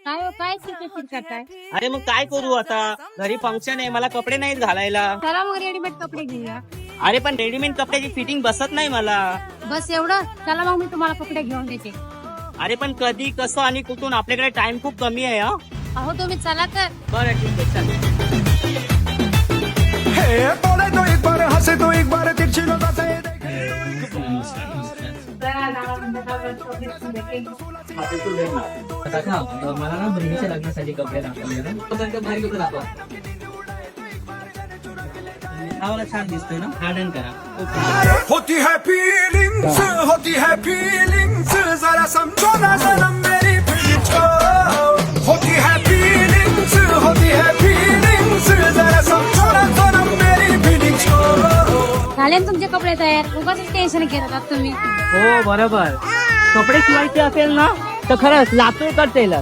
काय हो, काय चिडचिड करताय? अरे मग काय करू आता, घरी फंक्शन आहे, मला कपडे नाहीत घालायला. चला मग रेडीमेड कपडे घेऊया. अरे पण रेडीमेड कपड्याची फिटिंग बसत नाही मला. बस एवढं? चला मग मी तुम्हाला कपडे घेऊन देते. अरे पण कधी, कसं आणि कुठून, आपल्याकडे टाइम खूप कमी आहे. हा अहो तुम्ही चला तर. बरं ठीक आहे, चल. बोले तो एक बार हंसे तो एक बार तिरछी नजर से मला ना बहिणीच्या लग्नासाठी कपडे दाखवले ना, भारी कपडे दाखवा. हा वाला छान दिसतोय ना, हा डन करा. होती है फीलिंग्स जरा समझो ना सनम मेरी फीलिंग्स को होती है फीलिंग्स जरा समझो ना सनम मेरी फीलिंग्स को झाले ना तुमचे कपडे तयार? उगाच टेन्शन घेत आहात तुम्ही. हो बरोबर, कपडे शिवायचे असेल ना तर खरंच लातूर टेलर.